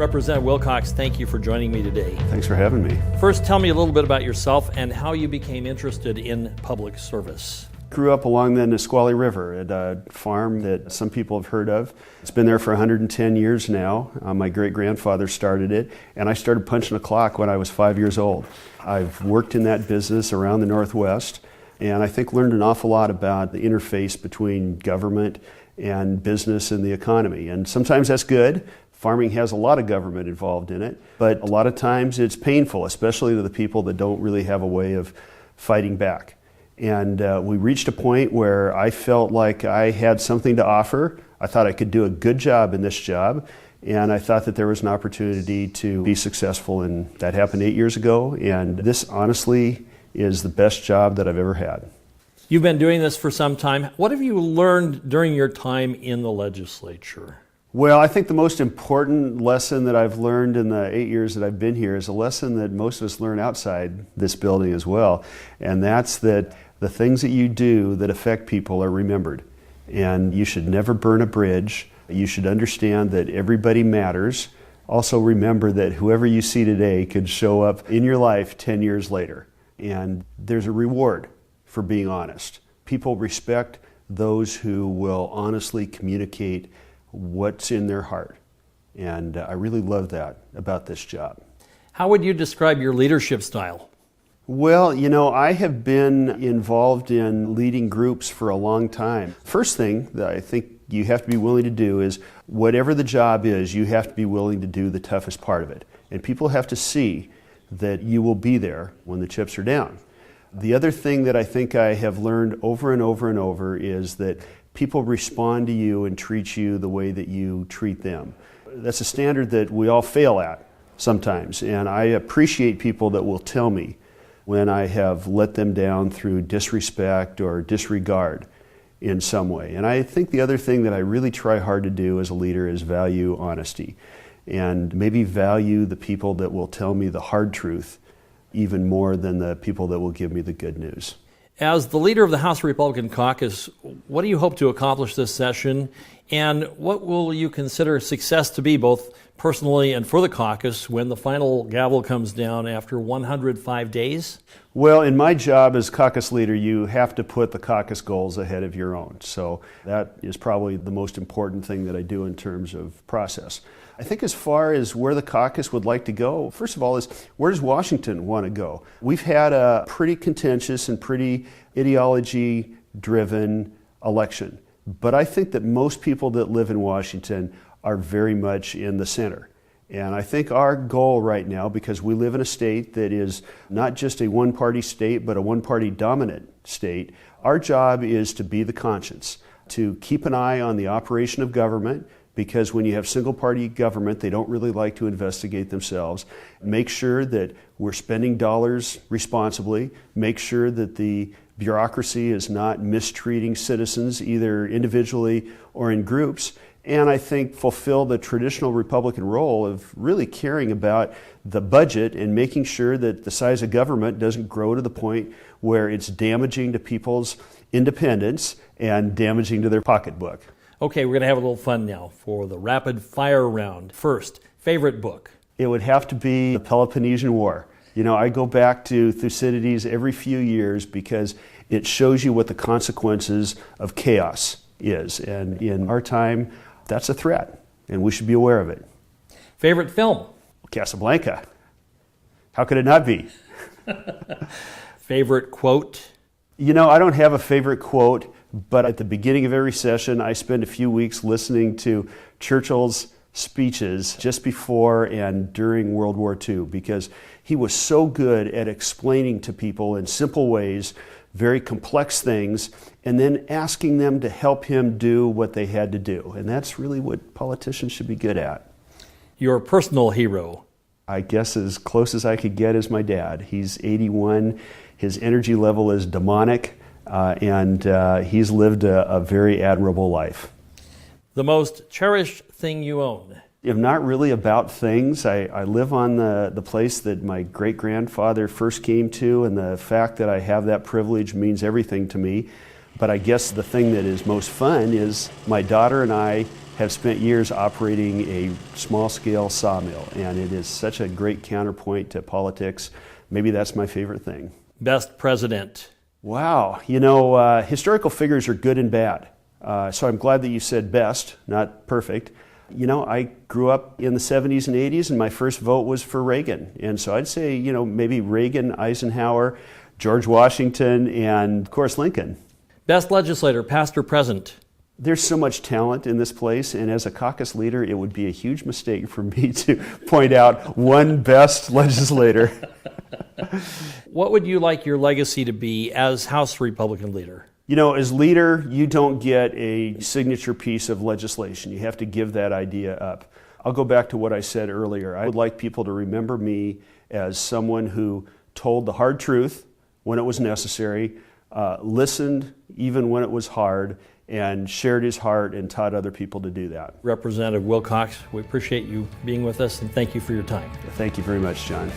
Representative Wilcox, thank you for joining me today. Thanks for having me. First, tell me a little bit about yourself and how you became interested in public service. Grew up along the Nisqually River at a farm that some people have heard of. It's been there for 110 years now. My great-grandfather started it, and I started punching a clock when I was 5 years old. I've worked in that business around the Northwest, and I think learned an awful lot about the interface between government and business and the economy. And sometimes that's good. Farming has a lot of government involved in it, but a lot of times it's painful, especially to the people that don't really have a way of fighting back. And we reached a point where I felt like I had something to offer. I thought I could do a good job in this job, and I thought that there was an opportunity to be successful, and that happened 8 years ago, and this honestly is the best job that I've ever had. You've been doing this for some time. What have you learned during your time in the legislature? Well, I think the most important lesson that I've learned in the 8 years that I've been here is a lesson that most of us learn outside this building as well, and that's that the things that you do that affect people are remembered. And you should never burn a bridge. You should understand that everybody matters. Also remember that whoever you see today could show up in your life 10 years later. And there's a reward for being honest. People respect those who will honestly communicate what's in their heart. And I really love that about this job. How would you describe your leadership style? Well, you know, I have been involved in leading groups for a long time. First thing that I think you have to be willing to do is whatever the job is, you have to be willing to do the toughest part of it. And people have to see that you will be there when the chips are down. The other thing that I think I have learned over and over and over is that people respond to you and treat you the way that you treat them. That's a standard that we all fail at sometimes, and I appreciate people that will tell me when I have let them down through disrespect or disregard in some way. And I think the other thing that I really try hard to do as a leader is value honesty, and maybe value the people that will tell me the hard truth even more than the people that will give me the good news. As the leader of the House Republican Caucus, what do you hope to accomplish this session, and what will you consider success to be, both personally and for the caucus, when the final gavel comes down after 105 days? Well, in my job as caucus leader, you have to put the caucus goals ahead of your own. So that is probably the most important thing that I do in terms of process. I think as far as where the caucus would like to go, first of all, is where does Washington want to go? We've had a pretty contentious and pretty ideology-driven election, but I think that most people that live in Washington are very much in the center. And I think our goal right now, because we live in a state that is not just a one-party state, but a one-party dominant state, our job is to be the conscience, to keep an eye on the operation of government, because when you have single-party government, they don't really like to investigate themselves. Make sure that we're spending dollars responsibly. Make sure that the bureaucracy is not mistreating citizens, either individually or in groups. And I think fulfill the traditional Republican role of really caring about the budget and making sure that the size of government doesn't grow to the point where it's damaging to people's independence and damaging to their pocketbook. Okay, we're going to have a little fun now for the rapid fire round. First, favorite book? It would have to be the Peloponnesian War. You know, I go back to Thucydides every few years because it shows you what the consequences of chaos is. And in our time, that's a threat, and we should be aware of it. Favorite film? Casablanca. How could it not be? Favorite quote? You know, I don't have a favorite quote, but at the beginning of every session, I spend a few weeks listening to Churchill's speeches just before and during World War II, because he was so good at explaining to people in simple ways very complex things, and then asking them to help him do what they had to do. And that's really what politicians should be good at. Your personal hero? I guess as close as I could get is my dad. He's 81. His energy level is demonic, and he's lived a very admirable life. The most cherished thing you own? I'm not really about things. I live on the place that my great-grandfather first came to, and the fact that I have that privilege means everything to me. But I guess the thing that is most fun is my daughter and I have spent years operating a small-scale sawmill, and it is such a great counterpoint to politics. Maybe that's my favorite thing. Best president. Wow. Historical figures are good and bad. So I'm glad that you said best, not perfect. I grew up in the 70s and 80s, and my first vote was for Reagan. And so I'd say, maybe Reagan, Eisenhower, George Washington, and, of course, Lincoln. Best legislator, past or present. There's so much talent in this place, and as a caucus leader, it would be a huge mistake for me to point out one best legislator. What would you like your legacy to be as House Republican leader? As leader, you don't get a signature piece of legislation. You have to give that idea up. I'll go back to what I said earlier. I would like people to remember me as someone who told the hard truth when it was necessary, listened even when it was hard, and shared his heart and taught other people to do that. Representative Wilcox, we appreciate you being with us, and thank you for your time. Thank you very much, John.